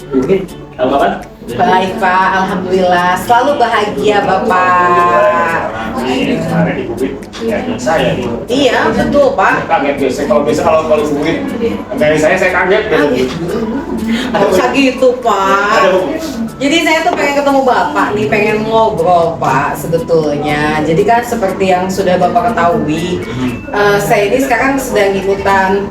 Bumi, apa kan? Baik Pak, Alhamdulillah. Selalu bahagia Bapak. Kemarin di Bumi, ya saya nih. Iya, betul Pak. Kaget biasa, kalau Bumi, kayak saya kaget gitu. Nggak usah gitu Pak. Jadi saya tuh pengen ketemu Bapak nih, pengen ngobrol Pak sebetulnya. Jadi kan seperti yang sudah Bapak ketahui, saya ini sekarang sedang ikutan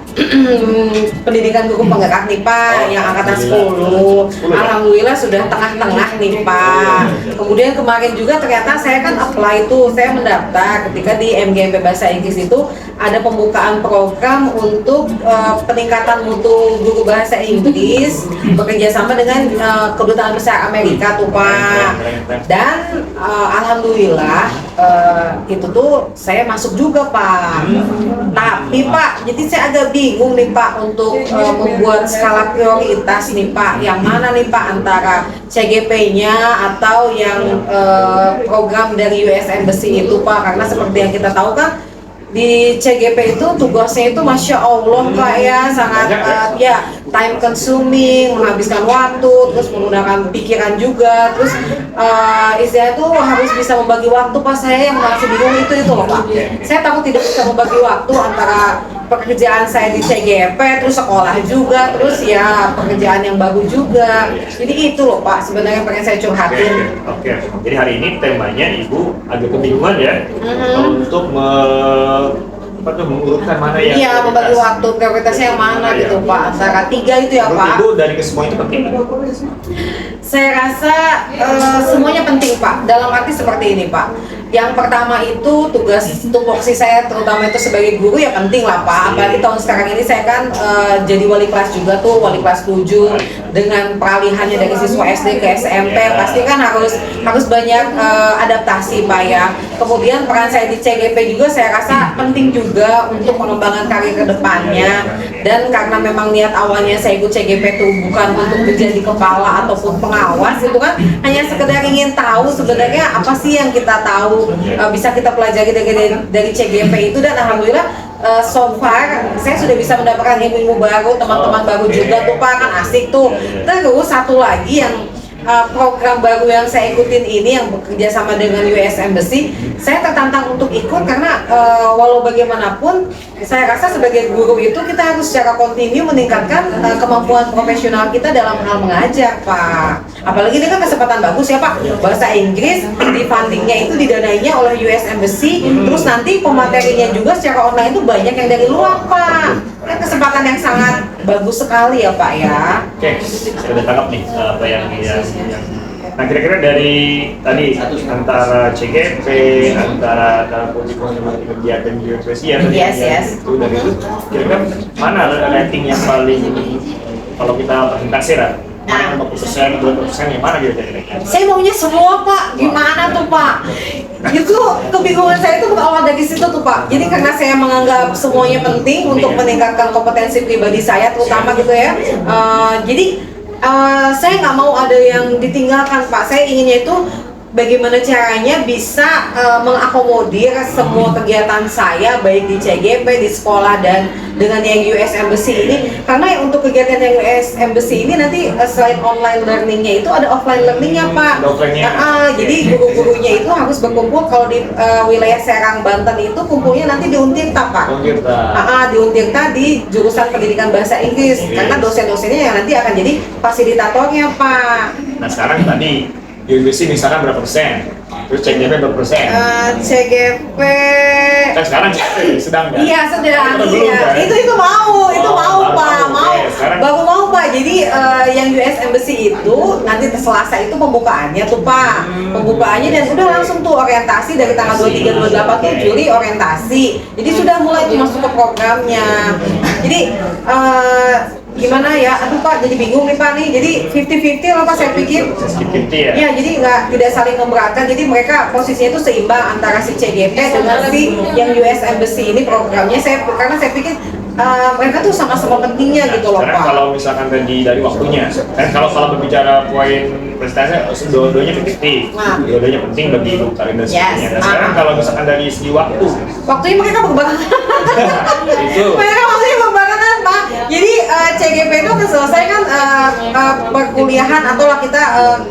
pendidikan guru penggerak nih Pak, yang angkatan 10. Alhamdulillah sudah tengah-tengah nih Pak. Kemudian kemarin juga ternyata saya kan apply tuh, saya mendaftar ketika di MGMP Bahasa Inggris itu ada pembukaan program untuk peningkatan mutu guru bahasa Inggris bekerja sama dengan Kedutaan Besar Amerika tuh Pak. Dan alhamdulillah itu tuh saya masuk juga Pak. Tapi Pak, jadi saya agak bingung nih Pak untuk membuat skala prioritas nih Pak. Yang mana nih Pak antara CGP-nya atau yang program dari US Embassy itu Pak? Karena seperti yang kita tahu kan di CGP itu tugasnya itu Masya Allah Pak ya, sangat ya time consuming, menghabiskan waktu, terus menggunakan pikiran juga, terus istilahnya tuh harus bisa membagi waktu Pak. Saya yang masih bingung itu loh Pak, saya takut tidak bisa membagi waktu antara pekerjaan saya di CGP, terus sekolah juga, terus ya pekerjaan yang baru juga. Jadi itu loh Pak sebenarnya pengen saya curhatin. Oke. Jadi hari ini temanya Ibu agak kebingungan ya untuk mengurutkan mana yang iya, membagi waktu prioritasnya yang mana gitu Pak, antara tiga itu ya Pak. Ibu dari kesemua itu penting. Saya rasa semuanya penting Pak, dalam arti seperti ini Pak. Yang pertama itu tugas tupoksi saya terutama itu sebagai guru ya penting lah Pak. Apalagi tahun sekarang ini saya kan jadi wali kelas juga tuh, wali kelas 7 dengan peralihannya dari siswa SD ke SMP, pasti kan harus banyak adaptasi Pak ya. Kemudian peran saya di CGP juga saya rasa penting juga untuk mengembangkan karir ke depannya. Dan karena memang niat awalnya saya ikut CGP itu bukan untuk menjadi kepala ataupun pengawas, itu kan hanya sekedar ingin tahu sebenarnya apa sih yang kita tahu, bisa kita pelajari dari CGP itu. Dan alhamdulillah so far saya sudah bisa mendapatkan ilmu baru, teman-teman baru juga tuh Pak, kan asik tuh. Terus satu lagi yang program baru yang saya ikutin ini yang bekerja sama dengan US Embassy, saya tertantang untuk ikut karena walau bagaimanapun saya rasa sebagai guru itu kita harus secara kontinu meningkatkan kemampuan profesional kita dalam hal mengajar Pak. Apalagi ini kan kesempatan bagus ya Pak, bahasa Inggris di fundingnya itu didanainya oleh US Embassy, terus nanti pematerinya juga secara online itu banyak yang dari luar Pak. Kan kesempatan yang sangat bagus sekali ya Pak ya. Oke, saya udah tangkap nih apa yang nah kira-kira dari tadi antara CGP, antara kegiatan geospasial itu dari itu kira-kira mana rating yang paling kalau kita presentasi lah? Mana 50%, 20% yang mana kira-kira? Saya maunya semua Pak, gimana tuh Pak? Itu kebingungan saya itu berawal dari situ tuh Pak. Jadi karena saya menganggap semuanya penting untuk meningkatkan kompetensi pribadi saya terutama gitu ya. Jadi saya nggak mau ada yang ditinggalkan Pak. Saya inginnya itu bagaimana caranya bisa mengakomodir semua kegiatan saya baik di CGP, di sekolah dan dengan yang US Embassy ini. Karena untuk kegiatan yang US Embassy ini nanti selain online learningnya itu ada offline learningnya Pak. Jadi guru-gurunya itu harus berkumpul. Kalau di wilayah Serang Banten itu kumpulnya nanti di Untirta Pak. Di Untirta di jurusan pendidikan bahasa Inggris. Karena dosen-dosennya yang nanti akan jadi fasilitatornya Pak. Nah sekarang tadi University misalkan berapa persen? Terus CGP berapa persen? CGP kan sekarang sedang kan? Iya sedang, iya. Kan? Itu mau Pak, mau. Baru mau Pak. Jadi yang US Embassy itu nanti Selasa itu pembukaannya tuh Pak. Pembukaannya dan udah langsung tuh orientasi dari tanggal 23 28 tuh Juli orientasi. Jadi sudah mulai masuk ke programnya. Jadi gimana ya, aduh Pak jadi bingung nih Pak nih, jadi 50-50 loh Pak saya pikir. 50-50 ya? Iya, jadi tidak saling memberatkan, jadi mereka posisinya itu seimbang antara si CGP dengan si yang US Embassy ini programnya. Karena saya pikir mereka tuh sama-sama pentingnya gitu loh Pak. Kalau misalkan dari waktunya, kan kalau berbicara poin prestasi, dua-duanya penting, dua-duanya penting bagi ibu kalian dan sebagainya. Nah sekarang kalau misalkan dari segi waktunya mereka berbarengan. Mereka waktunya berbarengan Pak. Jadi CGP itu akan selesai kan perkuliahan atau lah kita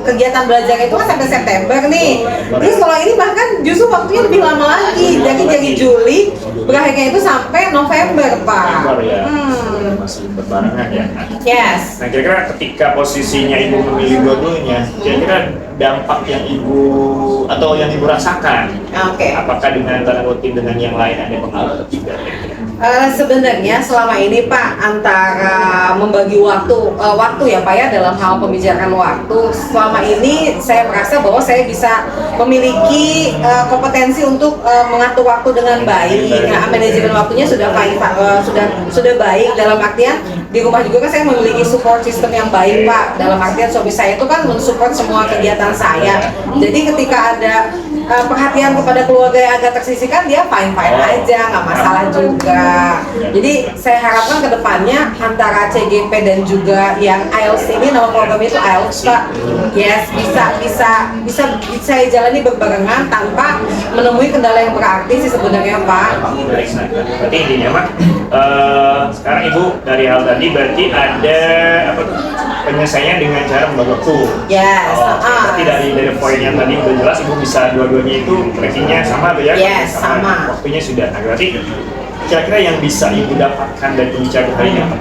kegiatan belajar itu kan sampai September nih. Terus kalau ini bahkan justru waktunya lebih lama lagi, jadi Juli, berakhirnya itu sampai November, Pak. November ya, masih berbarengan ya. Yes. Nah kira-kira ketika posisinya ibu memilih dua-duanya, kira-kira dampak yang ibu atau yang ibu rasakan, apakah dengan tanda kutip dengan yang lain ada pengaruh atau tidak? Sebenarnya selama ini Pak, antara membagi waktu ya Pak ya, dalam hal pembicaraan waktu, selama ini saya merasa bahwa saya bisa memiliki kompetensi untuk mengatur waktu dengan baik. Nah, manajemen waktunya sudah baik Pak, sudah baik dalam artian di rumah juga kan saya memiliki support system yang baik Pak. Dalam artian suami saya itu kan mensupport semua kegiatan saya. Jadi ketika ada perhatian kepada keluarga yang agak tersisihkan, dia fine-fine aja, nggak masalah juga. Jadi saya harapkan ke depannya antara CGP dan juga yang IELTS ini, nama programnya itu IELTS Pak. Yes, bisa saya jalani berbarengan tanpa menemui kendala yang berarti sih sebenarnya Pak. Berarti intinya Mak, sekarang ibu dari hal tadi berarti ada penyelesaiannya dengan cara membagi waktu. Yes. Berarti dari poin yang tadi udah jelas ibu bisa dua-duanya itu trackingnya sama tuh ya? Yes, sama. Waktunya sudah. Nah berarti kira-kira yang bisa ibu dapatkan dari pembicaraan hari ini apa?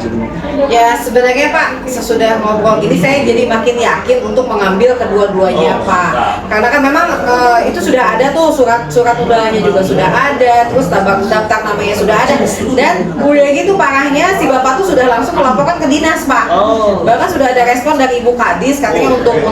Ya sebenarnya Pak, sesudah ngobrol gini saya jadi makin yakin untuk mengambil kedua-duanya Pak. Karena kan memang itu sudah ada tuh surat undangannya juga sudah ada, terus daftar namanya sudah ada, dan udah gitu parahnya si bapak tuh sudah langsung melaporkan ke dinas Pak. Bahkan sudah ada respon dari Ibu Kadis katanya untuk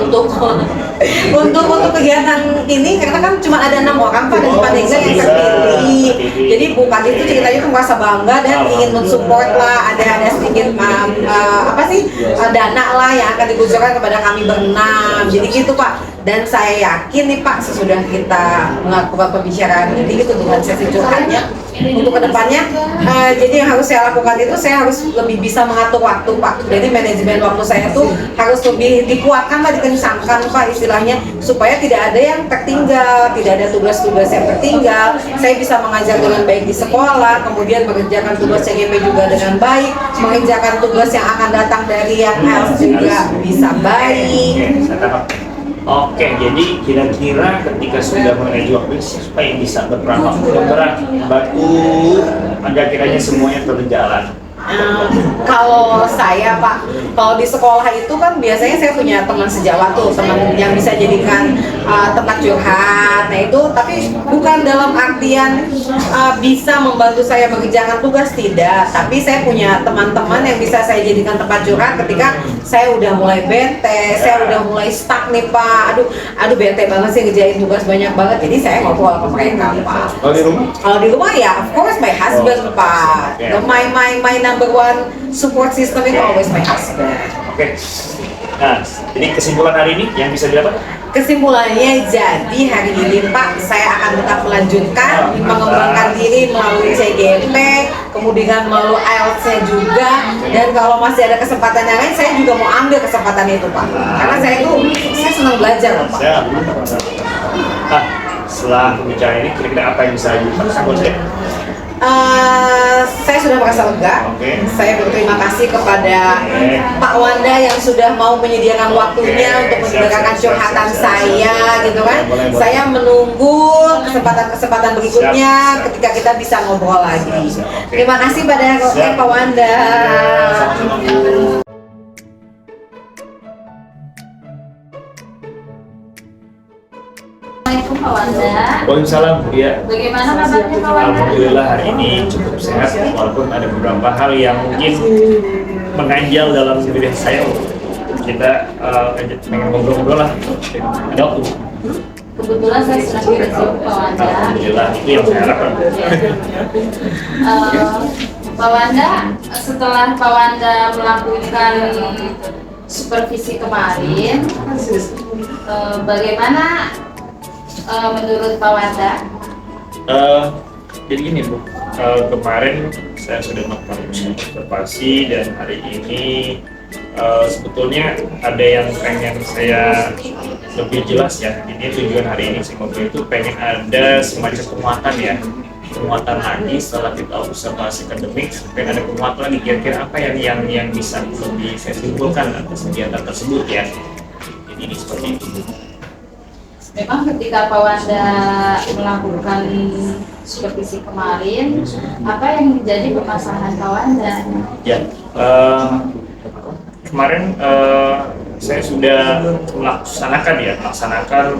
kegiatan ini, karena kan cuma ada 6 orang Pak dari Pandeglang yang terpilih. Jadi Bu Kadis itu ceritanya tuh merasa bangga dan ingin mensupport lah, ada sedikit dana lah yang akan dikucurkan kepada kami berenam. Jadi gitu Pak. Dan saya yakin nih Pak, sesudah kita melakukan pembicaraan ini gitu dengan sesi curhatnya untuk kedepannya, jadi yang harus saya lakukan itu saya harus lebih bisa mengatur waktu Pak. Jadi manajemen waktu saya tuh harus lebih dikuatkan lah, dikencangkan Pak istilahnya, supaya tidak ada yang tertinggal, tidak ada tugas-tugas yang tertinggal. Saya bisa mengajar dengan baik di sekolah, kemudian mengerjakan tugas CGP juga dengan baik, mengerjakan tugas yang akan datang dari yang IELTS juga bisa baik. Oke, jadi kira-kira ketika sudah memanage waktu supaya bisa berperan bantu agar kiranya semuanya berjalan. Kalau saya Pak, kalau di sekolah itu kan biasanya saya punya teman sejawat tuh, teman yang bisa jadikan tempat curhat. Nah itu, tapi bukan dalam artian bisa membantu saya mengerjakan tugas, tidak. Tapi saya punya teman-teman yang bisa saya jadikan tempat curhat ketika saya udah mulai bete, saya udah mulai stuck nih Pak. Aduh bete banget sih ngerjain tugas banyak banget. Jadi saya ngobrol ke mereka Pak. Kalau di rumah? Kalau di rumah ya, of course my husband Pak. My number one support system itu always my husband. Oke. Nah, jadi kesimpulan hari ini yang bisa didapat? Kesimpulannya, jadi hari ini Pak, saya akan tetap melanjutkan mengembangkan diri melalui CGP, kemudian melalui IELTS-nya juga, dan kalau masih ada kesempatan yang lain, saya juga mau ambil kesempatan itu Pak. Karena saya senang belajar loh Pak. Setelah pembicaraan ini, kira-kira apa yang bisa dilakukan buat saya? Saya sudah merasa lega. Saya berterima kasih kepada Pak Wanda yang sudah mau menyediakan waktunya untuk mendengarkan curhatan saya, gitu kan. Saya menunggu kesempatan berikutnya ketika kita bisa ngobrol lagi. Terima kasih pada Pak Wanda. Assalamualaikum Pak Wanda. Waalaikumsalam Bu Dia. Bagaimana kabarnya Pak Wanda? Alhamdulillah hari ini cukup sehat, walaupun ada beberapa hal yang mungkin mengganjal dalam diri saya. Kita pengen ngobrol-ngobrol lah. Ada waktu? Kebetulan saya sedang di Zoom Pak Wanda. Alhamdulillah, itu yang saya harapkan. Pak Wanda, setelah Pak Wanda melakukan supervisi kemarin, bagaimana menurut Pak Wanda? Jadi gini Bu, kemarin saya sudah melakukan observasi dan hari ini sebetulnya ada yang pengen saya lebih jelas ya. Ini tujuan hari ini saya ngobrol itu pengen ada semacam penguatan ya penguatan lagi setelah kita observasi akademik, mungkin ada penguatan lagi kira-kira apa yang bisa lebih saya simpulkan atas kegiatan tersebut ya. Jadi ini seperti itu. Memang ketika Pak Wanda melakukan supervisi kemarin, apa yang menjadi permasalahan Pak Wanda? Ya, kemarin saya sudah melaksanakan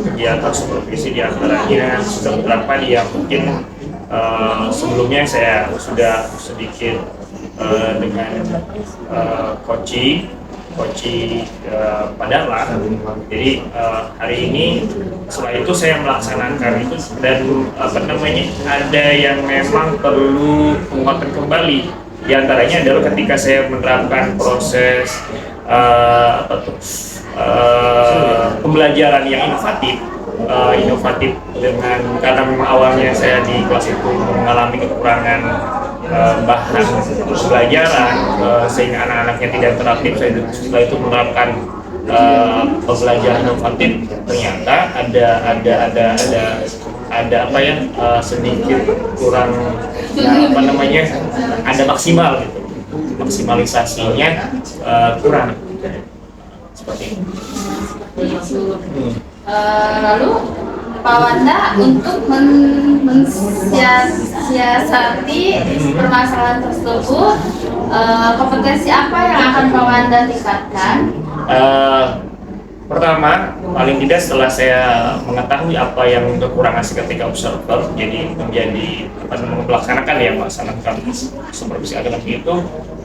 kegiatan supervisi, di antaranya sudah beberapa yang mungkin sebelumnya saya sudah sedikit dengan Koci Padala. Jadi hari ini setelah itu saya melaksanakan itu, dan ada yang memang perlu penguatan kembali. Di antaranya adalah ketika saya menerapkan proses pembelajaran yang inovatif dengan, karena memang awalnya saya di kelas itu mengalami kekurangan bahan pembelajaran sehingga anak-anaknya tidak teraptif. Saya setelah itu menerapkan pembelajaran inovatif, ternyata ada sedikit kurang ada maksimal gitu, maksimalisasinya kurang seperti itu. Lalu Pak Wanda untuk mensiasati permasalahan tersebut, kompetensi apa yang akan Pak Wanda tingkatkan? Pertama, paling tidak setelah saya mengetahui apa yang kekurangan ketika observer, jadi melaksanakan supervisi akademik itu,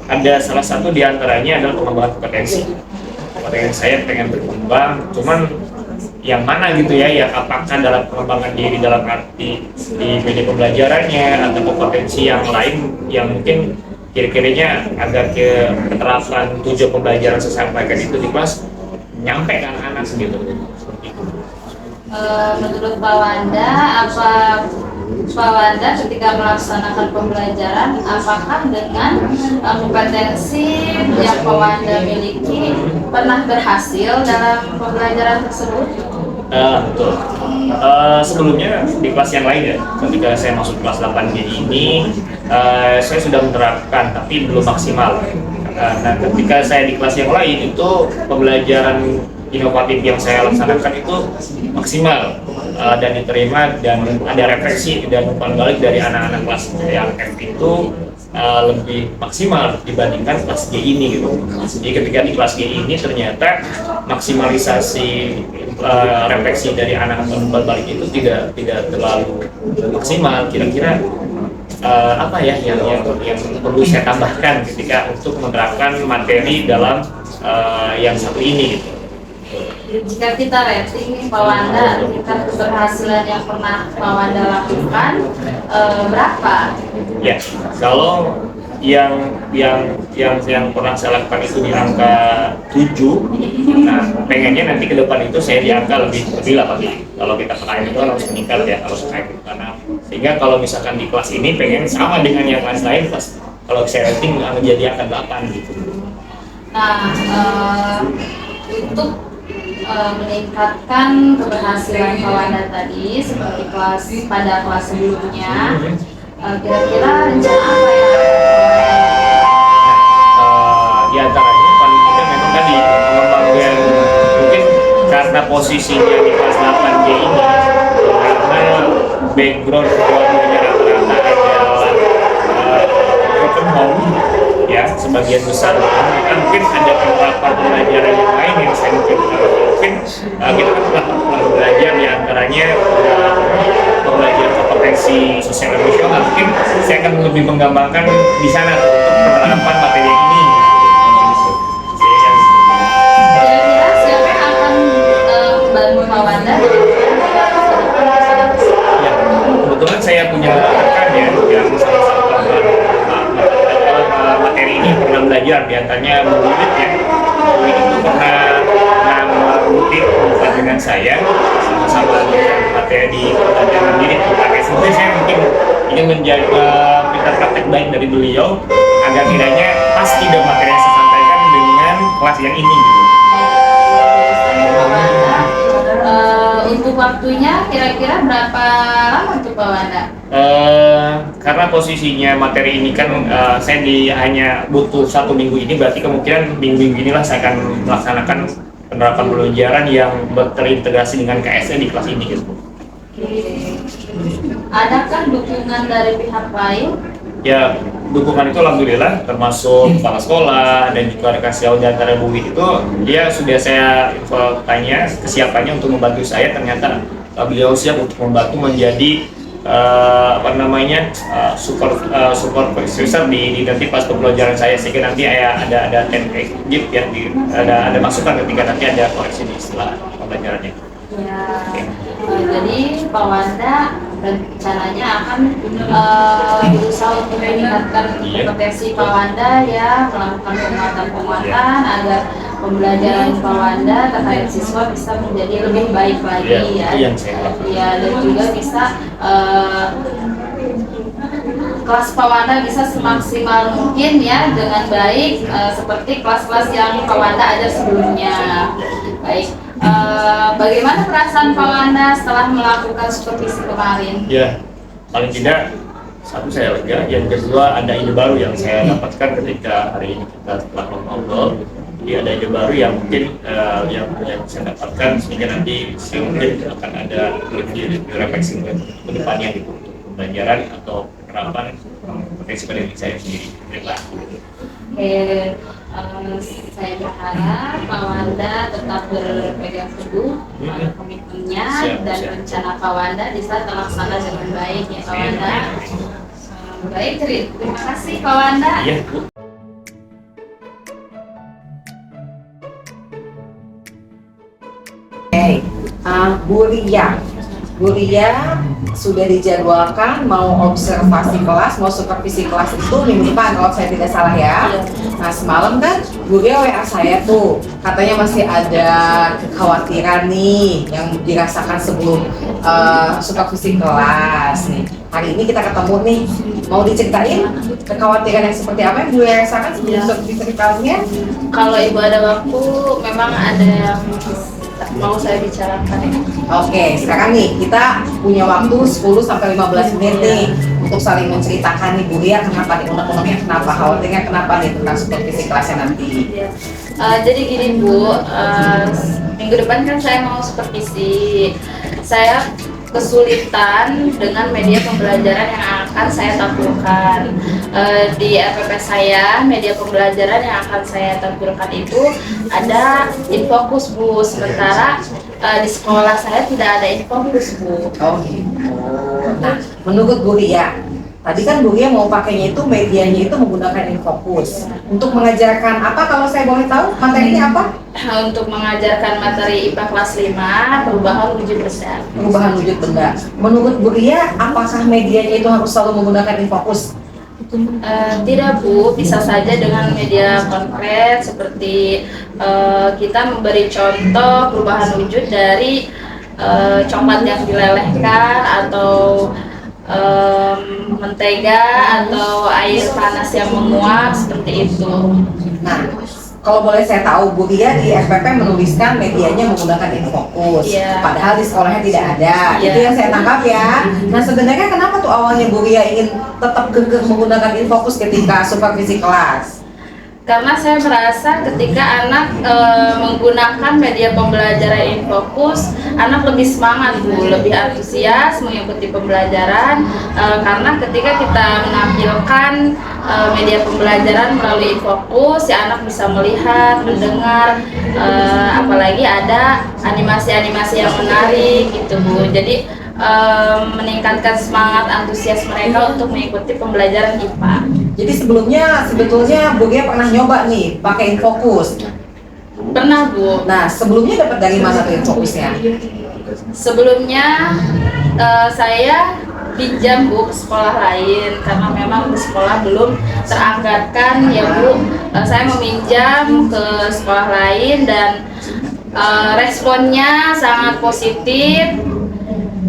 ada salah satu diantaranya adalah pengembangan kompetensi. Kompetensi saya pengen berkembang, cuman yang mana gitu ya, apakah dalam pengembangan diri dalam arti di media pembelajarannya, atau kompetensi yang lain yang mungkin kira-kiranya agar ke penerapan tujuan pembelajaran saya sampaikan itu di kelas nyampe ke anak-anak gitu. Menurut Pak Wanda, apa Pak Wanda ketika melaksanakan pembelajaran, apakah dengan kompetensi yang Pak Wanda miliki pernah berhasil dalam pembelajaran tersebut? Betul. Sebelumnya di kelas yang lain ya, ketika saya masuk kelas 8G ini, saya sudah menerapkan tapi belum maksimal. Nah, ketika saya di kelas yang lain itu pembelajaran inovatif yang saya laksanakan itu maksimal dan diterima, dan ada refleksi dan umpan balik dari anak-anak kelas yang F itu lebih maksimal dibandingkan kelas G ini gitu. Jadi ketika di kelas G ini ternyata maksimalisasi refleksi dari anak-anak umpan balik itu tidak terlalu maksimal. Kira-kira apa ya yang perlu saya tambahkan ketika untuk menerapkan materi dalam yang satu ini gitu. Jika kita rating Pak Wanda, tingkat keberhasilan yang pernah Pak Wanda lakukan berapa? Ya, kalau yang pernah saya lakukan itu di angka 7. Nah, pengennya nanti ke depan itu saya di angka lebih lah pasti. Kalau kita PKN itu harus meningkat ya, harus naik karena sehingga kalau misalkan di kelas ini pengen sama dengan yang kelas lain, kalau saya rating menjadi angka 8 gitu. Nah, untuk meningkatkan keberhasilan Pak Wanda tadi seperti pada kelas sebelumnya, kira-kira rencana apa yang di antaranya paling tidak memang tadi mengembangkan, mungkin karena posisinya di kelas 8G ini, karena background keluarganya rata-rata adalah broken home ya, sebagian besar, maka mungkin ada beberapa pembelajaran yang lain yang saya mungkin kita kan telah belajar, di antaranya pembelajaran kompetensi sosial emosional. Mungkin saya akan lebih menggambarkan di sana untuk penerapan materi ini. kira-kira siapa yang akan membantu Pak Wanda? Ya, kebetulan saya punya rekan ya yang salah satu materi ini pernah belajar, di antaranya murid ya. Murid itu pernah rutin bukan dengan saya, sama-sama materi di pembelajaran diri. Pakai sebenarnya saya mungkin ingin menjadi minta praktek baik dari beliau agar kiranya pas tidak materi yang saya sampaikan dengan kelas yang ini gitu. Untuk waktunya kira-kira berapa lama tuh Pak Wanda? Karena posisinya materi ini kan saya hanya butuh 1 minggu ini, berarti kemungkinan minggu-minggu inilah saya akan melaksanakan penerapan pembelajaran yang terintegrasi dengan KSE di kelas ini gitu. Adakah dukungan dari pihak lain? Ya, dukungan itu alhamdulillah termasuk kepala sekolah dan juga rekan sejauh di antara BUI itu dia sudah saya tanya kesiapannya untuk membantu saya, ternyata beliau siap untuk membantu menjadi supervisor di nanti pas pembelajaran saya, sehingga nanti ada gift ya, ada masukan ketika nanti ada koreksi di setelah pembelajarannya. Ya, jadi Pak Wanda rencananya akan berusaha untuk meningkatkan kompetensi Pak Wanda ya, melakukan penguatan agar pembelajaran Pak Wanda terhadap siswa bisa menjadi lebih baik lagi ya. Yang saya harapkan. Ya, dan juga bisa kelas Pak Wanda bisa semaksimal mungkin ya dengan baik seperti kelas-kelas yang Pak Wanda ajar sebelumnya. Baik. Bagaimana perasaan Pak Wanda setelah melakukan supervisi kemarin? Ya, paling tidak satu saya lega, yang kedua ada ide baru yang saya dapatkan ketika hari ini kita setelah ngobrol. Jadi ada ide baru yang mungkin yang saya dapatkan, sehingga nanti saya mungkin akan ada lebih refleksi ke depannya gitu untuk pembelajaran atau penerapan potensi pada diri saya sendiri. Oke, saya berharap Pak Wanda tetap berpegang teguh pada komitmennya dan rencana Pak Wanda bisa terlaksana dengan baik ya Pak Wanda. Baik, terima kasih Pak Wanda. Iya, Bu. Bu Ria sudah dijadwalkan mau observasi kelas, mau supervisi kelas itu minggu depan kalau saya tidak salah ya. Nah semalam kan Bu Ria WA saya tuh, katanya masih ada kekhawatiran nih yang dirasakan sebelum supervisi kelas nih. Hari ini kita ketemu nih, mau diceritain kekhawatiran yang seperti apa yang Bu Ria rasakan sebelum supervisi kelasnya? Kalau Ibu ada waktu, memang ada yang mau saya bicarakan. Oke, sekarang nih kita punya waktu 10-15 menit nih untuk saling menceritakan nih Bu Ria kenapa nih unek-uneknya, kenapa khawatirnya, kenapa nih tentang supervisi kelasnya nanti. Jadi gini Bu, minggu depan kan saya mau supervisi. Saya kesulitan dengan media pembelajaran yang akan saya tampilkan di RPP saya. Media pembelajaran yang akan saya tampilkan itu ada Infokus Bu, sementara di sekolah saya tidak ada Infokus Bu. Oh gitu. Nah, menurut Bu Ria, tadi kan Bu Ria mau pakainya itu medianya itu menggunakan Infokus untuk mengajarkan apa, kalau saya boleh tahu materinya apa? Untuk mengajarkan materi IPA kelas 5, perubahan wujud benda. Perubahan wujud benda. Menurut Bu Ria, apakah medianya itu harus selalu menggunakan Infokus? Tidak Bu, bisa saja dengan media konkret seperti kita memberi contoh perubahan wujud dari coklat yang dilelehkan atau mentega atau air panas yang menguap, seperti itu. Nah, kalau boleh saya tahu, Bu Ria di FPP menuliskan medianya menggunakan Infokus, padahal di sekolahnya tidak ada. Itu yang saya tangkap ya. Nah, sebenarnya kenapa tuh awalnya Bu Ria ingin tetap kekeh menggunakan Infokus ketika supervisi kelas? Karena saya merasa ketika anak menggunakan media pembelajaran Infokus, anak lebih semangat Bu, lebih antusias mengikuti pembelajaran. Karena ketika kita menampilkan media pembelajaran melalui Infokus, si anak bisa melihat, mendengar, apalagi ada animasi-animasi yang menarik gitu Bu. Jadi meningkatkan semangat antusias mereka untuk mengikuti pembelajaran IPA. Jadi sebetulnya Bu Ria pernah nyoba nih pakai Infokus. Pernah Bu. Nah, sebelumnya dapat dari mana tuh Infokusnya? Sebelumnya saya pinjam Bu ke sekolah lain karena memang di sekolah belum teranggarkan ya Bu. Saya meminjam ke sekolah lain dan responnya sangat positif.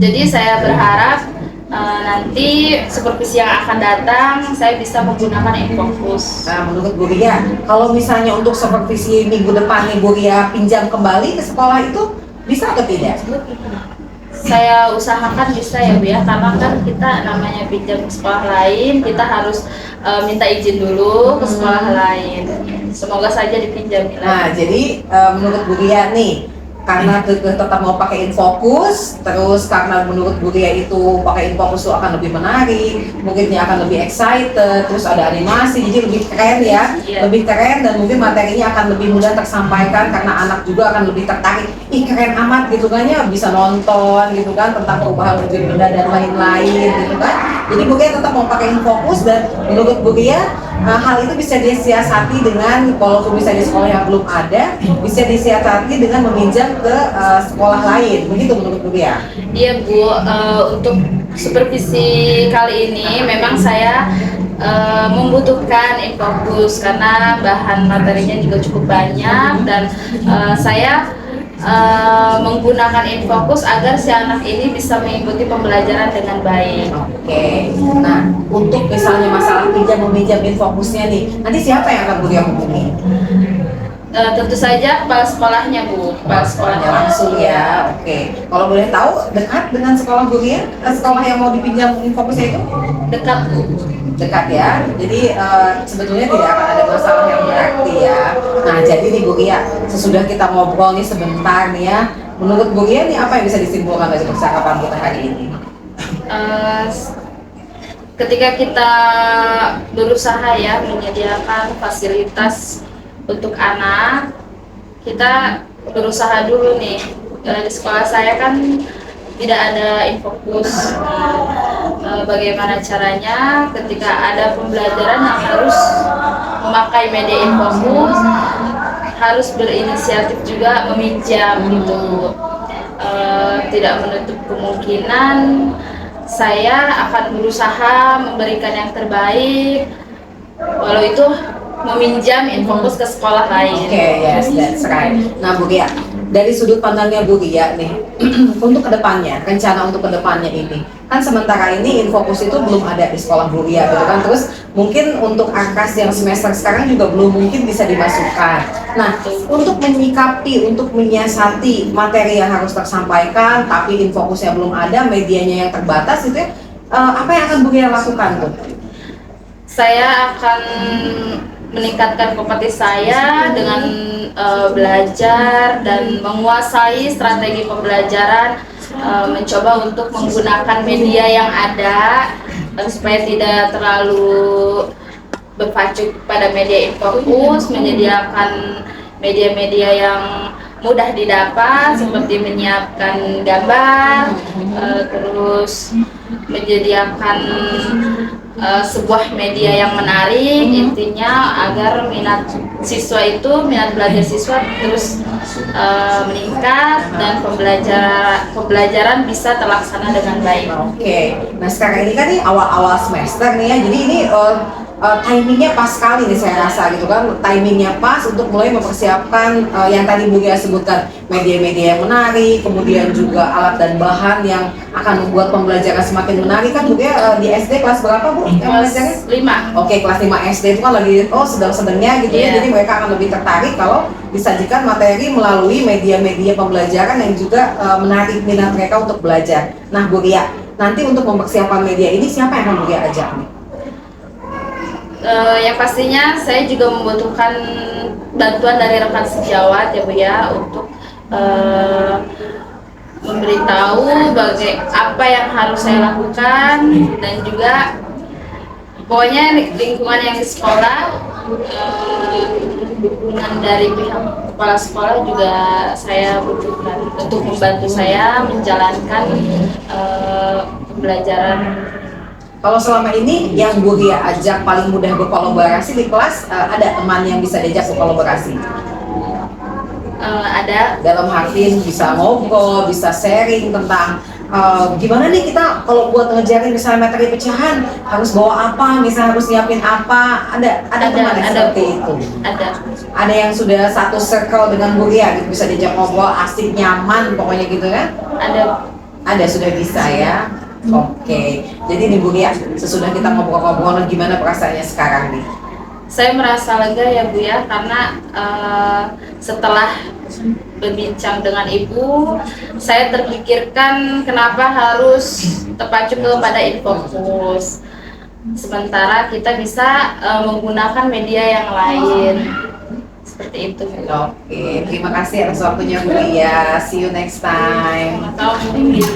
Jadi saya berharap nanti supervisi yang akan datang saya bisa menggunakan Infokus. Nah, menurut Bu Ria, kalau misalnya untuk supervisi minggu depan nih Bu Ria pinjam kembali ke sekolah itu bisa atau tidak? saya usahakan bisa ya Bu ya, karena kan kita namanya pinjam ke sekolah lain, kita harus minta izin dulu ke sekolah lain. Semoga saja dipinjami Nah, lagi. jadi menurut Bu Ria nih, karena tetap mau pakai InFocus, terus karena menurut Bu Ria itu pakai InFocus itu akan lebih menarik, mungkin dia akan lebih excited, terus ada animasi, jadi lebih keren ya, Iya. lebih keren dan mungkin materinya akan lebih mudah tersampaikan karena anak juga akan lebih tertarik. Ih keren amat gitu kan ya, bisa nonton gitu kan tentang perubahan wujud benda dan lain-lain gitu kan. Jadi Bu Ria tetap mau pakai InFocus dan menurut Bu Ria hal itu bisa disiasati dengan walaupun bisa di sekolah yang belum ada, bisa disiasati dengan meminjam ke sekolah lain, begitu menurut Bu Ria? Iya Bu, untuk supervisi kali ini memang saya membutuhkan InFocus karena bahan materinya juga cukup banyak dan saya menggunakan InFocus agar si anak ini bisa mengikuti pembelajaran dengan baik. Oke, nah untuk misalnya masalah pinjam meminjam InFocusnya nih, nanti siapa yang akan Bu Ria hubungi? Tentu saja kepala sekolahnya Bu, kepala sekolahnya Langsung ya, oke. Kalau boleh tahu dekat dengan sekolah Bu Ria, sekolah yang mau dipinjam InFocusnya itu? dekat Bu. Dekat ya, jadi sebetulnya tidak akan ada masalah yang berarti ya. Nah jadi nih Bu Ria, sesudah kita ngobrol nih sebentar nih ya, menurut Bu Ria nih apa yang bisa disimpulkan dari percakapan kita hari ini? Eh, Ketika kita berusaha ya menyediakan fasilitas untuk anak, kita berusaha dulu nih. Di sekolah saya kan tidak ada InFocus. Bagaimana caranya ketika ada pembelajaran yang harus memakai media InFocus, harus berinisiatif juga meminjam gitu. Tidak menutup kemungkinan saya akan berusaha memberikan yang terbaik, walau itu meminjam InFocus ke sekolah lain. Oke, yes, that's right. Nah Bu Ria, dari sudut pandangnya Bu Ria nih, untuk kedepannya, rencana untuk kedepannya ini, kan sementara ini InFocus itu belum ada di sekolah Bu Ria gitu kan, terus mungkin untuk angkas yang semester sekarang juga belum mungkin bisa dimasukkan. Nah, untuk menyikapi, untuk menyiasati materi yang harus tersampaikan, tapi InFocusnya belum ada, medianya yang terbatas itu ya, apa yang akan Bu Ria lakukan tuh? Saya akan meningkatkan kompetisi saya dengan belajar dan menguasai strategi pembelajaran, mencoba untuk menggunakan media yang ada supaya tidak terlalu berpacu pada media InFocus, menyediakan media-media yang mudah didapat seperti menyiapkan gambar, terus menyediakan sebuah media yang menarik, intinya agar minat belajar siswa terus meningkat dan pembelajaran bisa terlaksana dengan baik. Oke, nah sekarang ini kan nih awal-awal semester nih ya, jadi ini timingnya pas sekali nih saya rasa gitu kan, timingnya pas untuk mulai mempersiapkan yang tadi Bu Ria sebutkan, media-media yang menarik, kemudian juga alat dan bahan yang akan membuat pembelajaran semakin menarik kan Bu Ria di SD kelas berapa Bu? Yang Kelas belajarnya? 5. Oke, kelas 5 SD itu kan lagi sedang-sedangnya gitu ya, Iya. jadi mereka akan lebih tertarik kalau disajikan materi melalui media-media pembelajaran yang juga menarik minat mereka untuk belajar. Nah Bu Ria, nanti untuk mempersiapkan media ini siapa yang akan Bu Ria ajak nih? Yang pastinya saya juga membutuhkan bantuan dari rekan sejawat ya Bu ya, untuk memberitahu apa yang harus saya lakukan, dan juga pokoknya lingkungan yang di sekolah, dukungan dari pihak kepala sekolah juga saya butuhkan untuk membantu saya menjalankan pembelajaran. Kalau selama ini yang Bu Ria ajak paling mudah berkolaborasi di kelas, ada teman yang bisa diajak berkolaborasi? Ada. Dalam arti bisa ngobrol, bisa sharing tentang gimana nih kita kalau buat ngejarin misalnya materi pecahan harus bawa apa, misalnya harus nyiapin apa, ada teman yang seperti itu? Ada yang sudah satu circle dengan Bu Ria gitu, bisa diajak ngobrol, asik, nyaman pokoknya gitu kan? Ada sudah bisa ya. Oke, jadi nih Bu Ria, sesudah kita ngobrol-ngobrol, gimana perasaannya sekarang nih? saya merasa lega ya Bu ya, karena setelah berbincang dengan Ibu, saya terpikirkan kenapa harus terpacu kepada Infocus. Sementara kita bisa menggunakan media yang lain. Seperti itu. Oke, terima kasih atas waktunya Bu Lia. See you next time. Atau mungkin